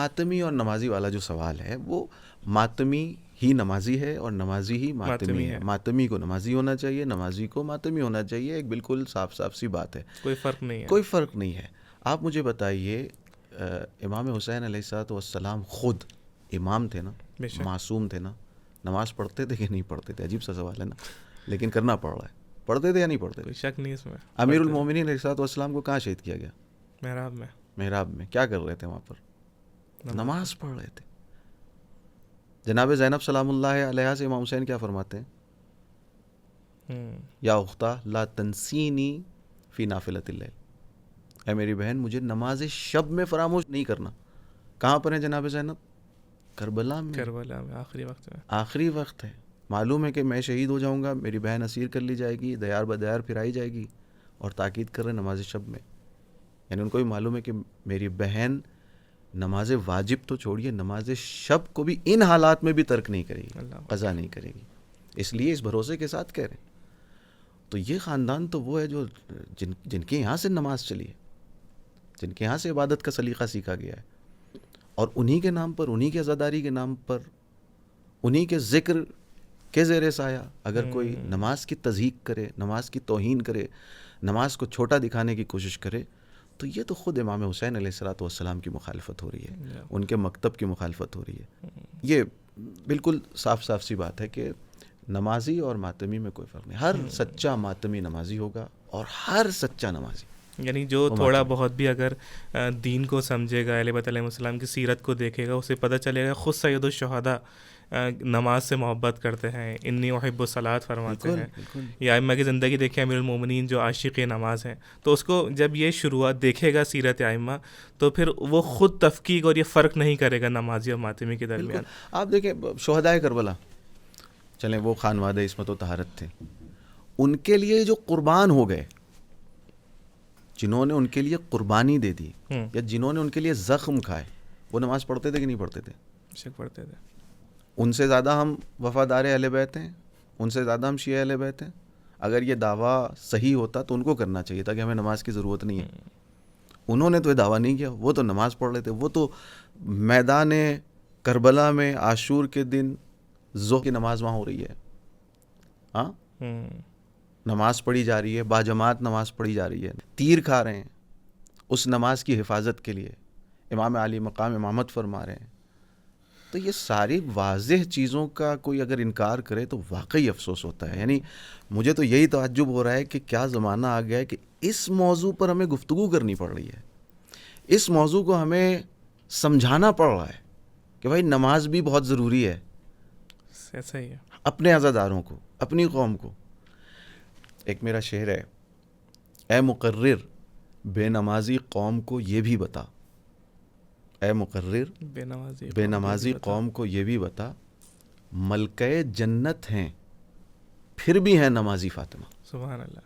ماتمی اور نمازی والا جو سوال ہے وہ ماتمی ہی نمازی ہے اور نمازی ہی ماتمی ہے. ماتمی کو نمازی ہونا چاہیے, نمازی کو ماتمی ہونا چاہیے, ایک بالکل صاف سی بات ہے, کوئی فرق نہیں ہے. کوئی فرق نہیں ہے. آپ مجھے بتائیے امام حسین علیہ الصلوۃ والسلام خود امام تھے نا, معصوم تھے نا, نماز پڑھتے تھے کہ نہیں پڑھتے تھے؟ عجیب سا سوال ہے نا, لیکن کرنا پڑ رہا ہے. پڑھتے تھے یا نہیں پڑھتے؟ کوئی شک نہیں اس میں. امیر المومنین علیہ الصلوۃ والسلام کو کہاں شہید کیا گیا؟ محراب میں. محراب میں کیا کر رہے تھے وہاں پر؟ نماز پڑھ رہے تھے. جناب زینب سلام اللہ علیہا سے امام حسین کیا فرماتے ہیں؟ یا اختہ لا تنسینی فی نافلۃ اللیل, اے میری بہن مجھے نماز شب میں فراموش نہیں کرنا. کہاں پر ہیں جناب زینب؟ کربلا میں. کربلا میں آخری وقت میں. آخری وقت ہے. معلوم ہے کہ میں شہید ہو جاؤں گا, میری بہن اسیر کر لی جائے گی, دیار بدیار پھرائی جائے گی, اور تاکید کر رہے نماز شب میں. یعنی ان کو بھی معلوم ہے کہ میری بہن نماز واجب تو چھوڑیے, نماز شب کو بھی ان حالات میں بھی ترک نہیں کرے گی, قضا نہیں کرے گی. اس لیے اس بھروسے کے ساتھ کہہ رہے ہیں. تو یہ خاندان تو وہ ہے جو جن کے یہاں سے نماز چلی ہے, جن کے یہاں سے عبادت کا سلیقہ سیکھا گیا ہے, اور انہی کے نام پر, انہی کے عزاداری کے نام پر, انہی کے ذکر کے زیر سایہ اگر کوئی نماز کی تضحیق کرے, نماز کی توہین کرے, نماز کو چھوٹا دکھانے کی کوشش کرے, تو یہ تو خود امام حسین علیہ الصلوۃ والسلام کی مخالفت ہو رہی ہے, ان کے مکتب کی مخالفت ہو رہی ہے. یہ بالکل صاف سی بات ہے کہ نمازی اور ماتمی میں کوئی فرق نہیں. ہر سچا ماتمی نمازی ہوگا اور ہر سچا نمازی, یعنی جو تھوڑا بہت بھی اگر دین کو سمجھے گا, اہل بیت علیہ السلام کی سیرت کو دیکھے گا, اسے پتہ چلے گا خود سید الشہداء نماز سے محبت کرتے ہیں, انی احب الصلاۃ فرماتے ہیں. یا ائمہ کی زندگی دیکھیں, امیر المومنین جو عاشق نماز ہیں, تو اس کو جب یہ شروعات دیکھے گا سیرت ائمہ, تو پھر وہ خود تفکیک اور یہ فرق نہیں کرے گا نمازی اور ماتمی کے درمیان. آپ دیکھیں شہدائے کربلا, چلیں وہ خانوادہ عصمت و طہارت تھے, ان کے لیے جو قربان ہو گئے, جنہوں نے ان کے لیے قربانی دے دی, یا جنہوں نے ان کے لیے زخم کھائے, وہ نماز پڑھتے تھے کہ نہیں پڑھتے تھے؟ شک پڑھتے تھے. ان سے زیادہ ہم وفادار اہل بیت ہیں, ان سے زیادہ ہم شیعہ اہل بیت ہیں. اگر یہ دعویٰ صحیح ہوتا تو ان کو کرنا چاہیے تھا کہ ہمیں نماز کی ضرورت نہیں ہے. انہوں نے تو یہ دعویٰ نہیں کیا, وہ تو نماز پڑھ رہے تھے. وہ تو میدان کربلا میں عاشور کے دن ظہر کی نماز وہاں ہو رہی ہے, ہاں نماز پڑھی جا رہی ہے, باجماعت نماز پڑھی جا رہی ہے, تیر کھا رہے ہیں اس نماز کی حفاظت کے لیے, امام علی مقام امامت فرما رہے ہیں. تو یہ ساری واضح چیزوں کا کوئی اگر انکار کرے تو واقعی افسوس ہوتا ہے. یعنی مجھے تو یہی تعجب ہو رہا ہے کہ کیا زمانہ آ گیا ہے کہ اس موضوع پر ہمیں گفتگو کرنی پڑ رہی ہے, اس موضوع کو ہمیں سمجھانا پڑ رہا ہے کہ بھائی نماز بھی بہت ضروری ہے. ایسا ہی ہے. اپنے عزاداروں کو, اپنی قوم کو. ایک میرا شعر ہے, اے مقرر بے نمازی قوم کو یہ بھی بتا, اے مقرر بے نمازی قوم کو یہ بھی بتا, ملکہ جنت ہیں پھر بھی ہیں نمازی فاطمہ. سبحان اللہ,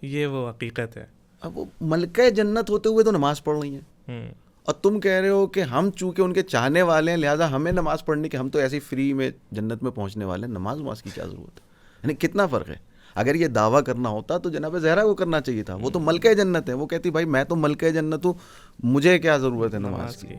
یہ وہ حقیقت ہے. اب وہ ملکہ جنت ہوتے ہوئے تو نماز پڑھ رہی ہیں, اور تم کہہ رہے ہو کہ ہم چونکہ ان کے چاہنے والے ہیں لہٰذا ہمیں نماز پڑھنے کی, ہم تو ایسے فری میں جنت میں پہنچنے والے ہیں, نماز کی کیا ضرورت ہے؟ یعنی کتنا فرق ہے. اگر یہ دعویٰ کرنا ہوتا تو جناب زہرا کو کرنا چاہیے تھا, وہ تو ملکہ جنت ہے, وہ کہتی بھائی میں تو ملکہ جنت ہوں, مجھے کیا ضرورت ہے نماز کی.